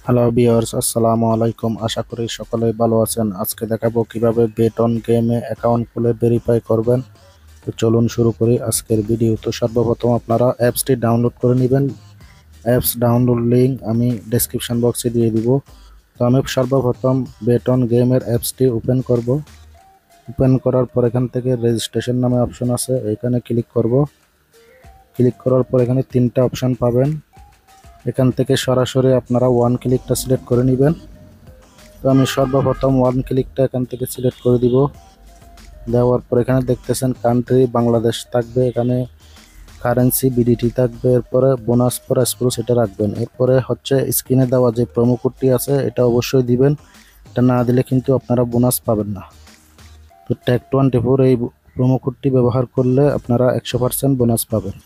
Hello viewers, আসসালামু আলাইকুম। আশা করি সকলেই ভালো আছেন। আজকে দেখাবো কিভাবে বেট অন গেমে অ্যাকাউন্ট খুলে ভেরিফাই করবেন। তো চলুন শুরু করি আজকের ভিডিও। তো সর্বপ্রথম আপনারা অ্যাপসটি ডাউনলোড করে নেবেন। অ্যাপস ডাউনলোড লিঙ্ক আমি ডেসক্রিপশন বক্সে দিয়ে দিব। তো আমি সর্বপ্রথম বেট অন গেমের অ্যাপসটি ওপেন করব। ওপেন করার পর এখান থেকে রেজিস্ট্রেশন নামে অপশন আছে, এখানে ক্লিক করব। ক্লিক করার পর এখানে তিনটা অপশন পাবেন। এখান থেকে সরাসরি আপনারা ওয়ান ক্লিকটা সিলেক্ট করে নেবেন। তো আমি সর্বপ্রথম ওয়ান ক্লিকটা এখান থেকে সিলেক্ট করে দিব। দেওয়ার পর এখানে দেখতেছেন কান্ট্রি বাংলাদেশ থাকবে, এখানে কারেন্সি বিডিটি থাকবে, এরপরে বোনাস ফর এক্সপ্রো সেটা রাখবেন। এরপরে হচ্ছে স্ক্রিনে দেওয়া যে প্রোমো কোডটি আছে এটা অবশ্যই দিবেন, এটা না দিলে কিন্তু আপনারা বোনাস পাবেন না। তো ট্যাগ24 এই প্রোমো কোডটি ব্যবহার করলে আপনারা 100% বোনাস পাবেন।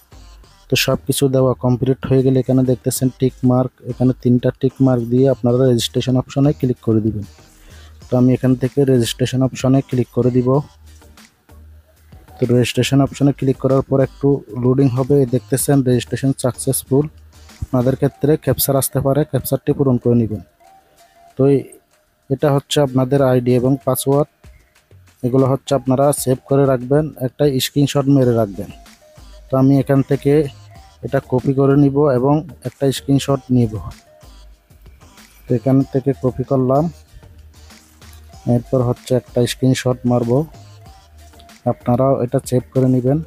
তো সব কিছু দেওয়া কমপ্লিট হয়ে গেলে এখানে দেখতেছেন টিক মার্ক, এখানে তিনটা টিক মার্ক দিয়ে আপনারা রেজিস্ট্রেশন অপশনে ক্লিক করে দিবেন। তো আমি এখান থেকে রেজিস্ট্রেশন অপশনে ক্লিক করে দিব। তো রেজিস্ট্রেশন অপশনে ক্লিক করার পর একটু লোডিং হবে, দেখতেছেন রেজিস্ট্রেশন সাকসেসফুল। আপনাদের ক্ষেত্রে ক্যাপচার আসতে পারে, ক্যাপচারটি পূরণ করে নেবেন। তো এটা হচ্ছে আপনাদের আইডি এবং পাসওয়ার্ড, এগুলো হচ্ছে আপনারা সেভ করে রাখবেন, একটা স্ক্রিনশট মেরে রাখবেন। তো আমি এখান থেকে এটা কপি করে নিব এবং একটা স্ক্রিনশট নিব। তো এখান থেকে কপি করলাম, এরপর হচ্ছে একটা স্ক্রিনশট মারবো। আপনারাও এটা সেভ করে নেবেন।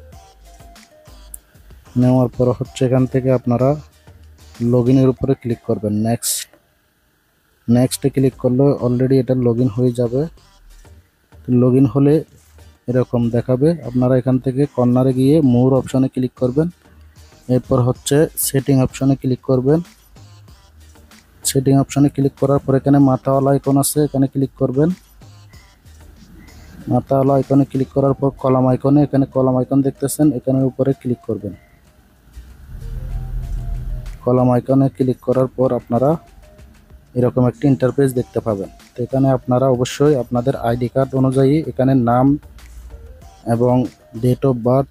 নেওয়ার পর হচ্ছে এখান থেকে আপনারা লগইনের উপরে ক্লিক করবেন। নেক্সটে ক্লিক করলে অলরেডি এটা লগইন হয়ে যাবে। লগইন হলে এরকম দেখাবে। আপনারা এখান থেকে কর্নারে গিয়ে মোর অপশনে ক্লিক করবেন। এরপর হচ্ছে সেটিং অপশনে ক্লিক করবেন। সেটিং অপশনে ক্লিক করার পর এখানে মাথাওয়ালা আইকন আছে, এখানে ক্লিক করবেন। মাথাওয়ালা আইকনে ক্লিক করার পর কলাম আইকনে, এখানে কলাম আইকন দেখতেছেন, এখানের উপরে ক্লিক করবেন। কলাম আইকনে ক্লিক করার পর আপনারা এরকম একটি ইন্টারফেস দেখতে পাবেন। তো এখানে আপনারা অবশ্যই আপনাদের আইডি কার্ড অনুযায়ী এখানে নাম এবং ডেট অফ বার্থ,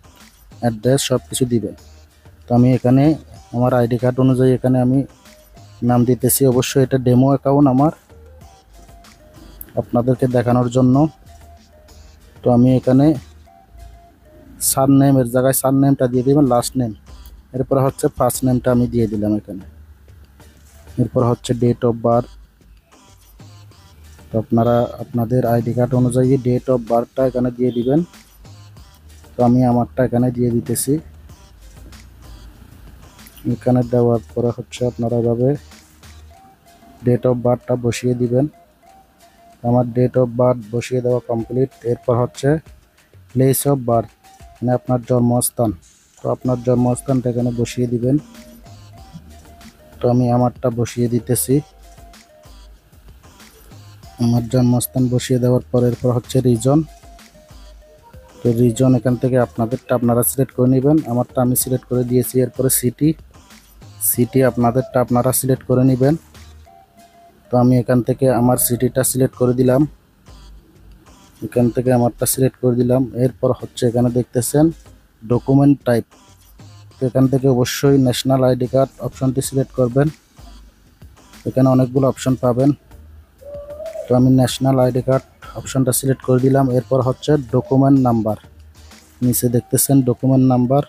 অ্যাড্রেস সব কিছু দিবেন। তো আমি এখানে আমার আইডি কার্ড অনুযায়ী এখানে আমি নাম দিতেছি। অবশ্যই এটা ডেমো অ্যাকাউন্ট আমার, আপনাদেরকে দেখানোর জন্য। তো আমি এখানে সারনেমের জায়গায় সারনেমটা দিয়ে দিবেন, লাস্ট নেম। এরপর হচ্ছে ফার্স্ট নেমটা আমি দিয়ে দিলাম এখানে। এরপর হচ্ছে ডেট অফ বার্থ। তো আপনারা আপনাদের আইডি কার্ড অনুযায়ী ডেট অফ বার্থটা এখানে দিয়ে দিবেন। তো আমি আমারটা এখানে দিয়ে দিতেছি। এখানে দেওয়ার পরে হচ্ছে আপনারা এভাবে ডেট অফ বার্থটা বসিয়ে দিবেন। আমার ডেট অফ বার্থ বসিয়ে দেওয়া কমপ্লিট। এরপর হচ্ছে প্লেস অফ বার্থ, মানে আপনার জন্মস্থান। তো আপনার জন্মস্থানটা এখানে বসিয়ে দিবেন। তো আমি আমারটা বসিয়ে দিতেছি। আমার জন্মস্থান বসিয়ে দেওয়ার পর এরপর হচ্ছে রিজন। তো রিজন এখান থেকে আপনাদেরটা আপনারা সিলেক্ট করে নেবেন, আমারটা আমি সিলেক্ট করে দিয়েছি। এরপরে সিটি আপনাদেরটা আপনারা সিলেক্ট করে নেবেন। তো আমি এখান থেকে আমার সিটিটা সিলেক্ট করে দিলাম, এখান থেকে আমারটা সিলেক্ট করে দিলাম। এরপর হচ্ছে এখানে দেখতেছেন ডকুমেন্ট টাইপ। তো এখান থেকে অবশ্যই ন্যাশনাল আইডি কার্ড অপশনটি সিলেক্ট করবেন, এখানে অনেকগুলো অপশন পাবেন। তো আমি ন্যাশনাল আইডি কার্ড অপশনটা সিলেক্ট করে দিলাম। এরপর হচ্ছে ডকুমেন্ট নাম্বার, নিচে দেখতেছেন ডকুমেন্ট নাম্বার।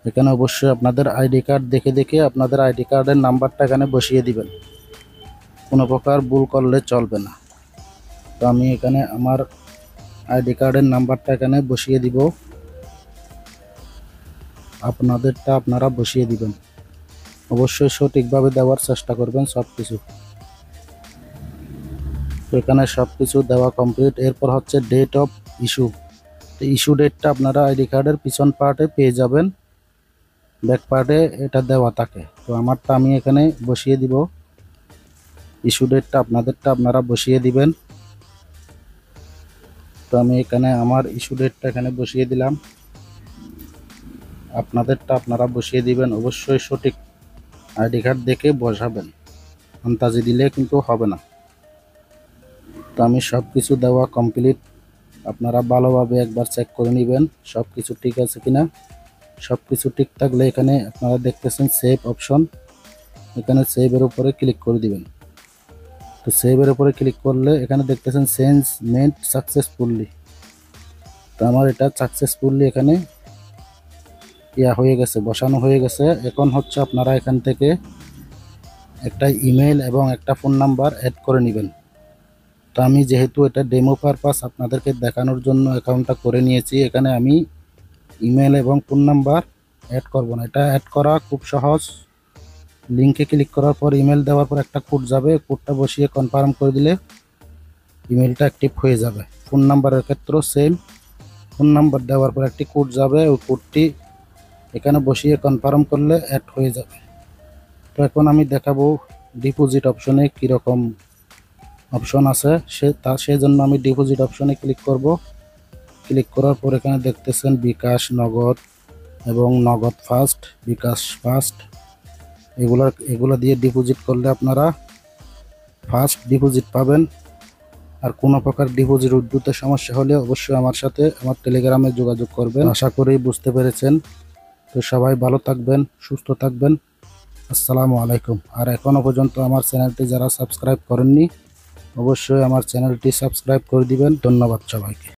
এখানে অবশ্যই আপনাদের আইডি কার্ড দেখে দেখে আপনাদের আইডি কার্ডের নাম্বারটা এখানে বসিয়ে দিবেন, কোনো প্রকার ভুল করলে চলবে না। তো আমি এখানে আমার আইডি কার্ডের নাম্বারটা এখানে বসিয়ে দিব, আপনাদেরটা আপনারা বসিয়ে দিবেন। অবশ্যই সঠিকভাবে দেওয়ার চেষ্টা করবেন সব কিছু। তো এখানে সব কিছু দেওয়া কমপ্লিট। এরপর হচ্ছে ডেট অফ ইস্যু। তো ইস্যু ডেটটা আপনারা আইডি কার্ডের পিছন পার্টে পেয়ে যাবেন, ব্যাক পার্টে এটা দেওয়া থাকে। তো আমারটা আমি এখানে বসিয়ে দিব, ইস্যু ডেটটা আপনাদেরটা আপনারা বসিয়ে দিবেন। তো আমি এখানে আমার ইস্যু ডেটটা এখানে বসিয়ে দিলাম, আপনাদেরটা আপনারা বসিয়ে দিবেন। অবশ্যই সঠিক আইডি কার্ড দেখে বসাবেন, আন্তাজি দিলে কিন্তু হবে না। তো আমি সব কিছু দেওয়া কমপ্লিট, আপনারা ভালোভাবে একবার চেক করে নেবেন সব কিছু ঠিক আছে কিনা। সব কিছু ঠিক থাকলে এখানে আপনারা দেখতেছেন সেভ অপশন, এখানে সেভের উপরে ক্লিক করে দিবেন। তো সেভের উপরে ক্লিক করলে এখানে দেখতেছেন চেঞ্জ মেড সাকসেসফুলি। তো আমার এটা সাকসেসফুলি এখানে হয়ে গেছে, বসানো হয়ে গেছে। এখন হচ্ছে আপনারা এখান থেকে একটা ইমেল এবং একটা ফোন নাম্বার অ্যাড করে নেবেন। তো আমি যেহেতু এটা ডেমো পারপাস আপনাদেরকে দেখানোর জন্য অ্যাকাউন্টটা করে নিয়েছি, এখানে আমি ইমেল এবং ফোন নাম্বার অ্যাড করব না। এটা অ্যাড করা খুব সহজ। লিঙ্কে ক্লিক করার পর ইমেল দেওয়ার পর একটা কোড যাবে, কোডটা বসিয়ে কনফার্ম করে দিলে ইমেলটা অ্যাক্টিভ হয়ে যাবে। ফোন নাম্বারের ক্ষেত্রেও সেম, ফোন নাম্বার দেওয়ার পর একটি কোড যাবে, ওই কোডটি এখানে বসিয়ে কনফার্ম করলে অ্যাড হয়ে যাবে। তো এখন আমি দেখাবো ডিপোজিট অপশনে কীরকম অপশন আছে সেজন্য আমি ডিপোজিট অপশনে ক্লিক করব। ক্লিক করার পর এখানে দেখতেছেন বিকাশ, নগদ এবং নগদ ফার্স্ট, বিকাশ ফার্স্ট, এগুলো দিয়ে ডিপোজিট করলে আপনারা ফার্স্ট ডিপোজিট পাবেন। আর কোনো প্রকার ডিপোজিট উদ্ভূত সমস্যা হলে অবশ্যই আমার সাথে আমার টেলিগ্রামে যোগাযোগ করবেন। আশা করি বুঝতে পেরেছেন। তো সবাই ভালো থাকবেন, সুস্থ থাকবেন। আসসালামু আলাইকুম। আর এখনও পর্যন্ত আমার চ্যানেলটি যারা সাবস্ক্রাইব করেননি অবশ্যই আমার চ্যানেলটি সাবস্ক্রাইব করে দিবেন। ধন্যবাদ সবাইকে।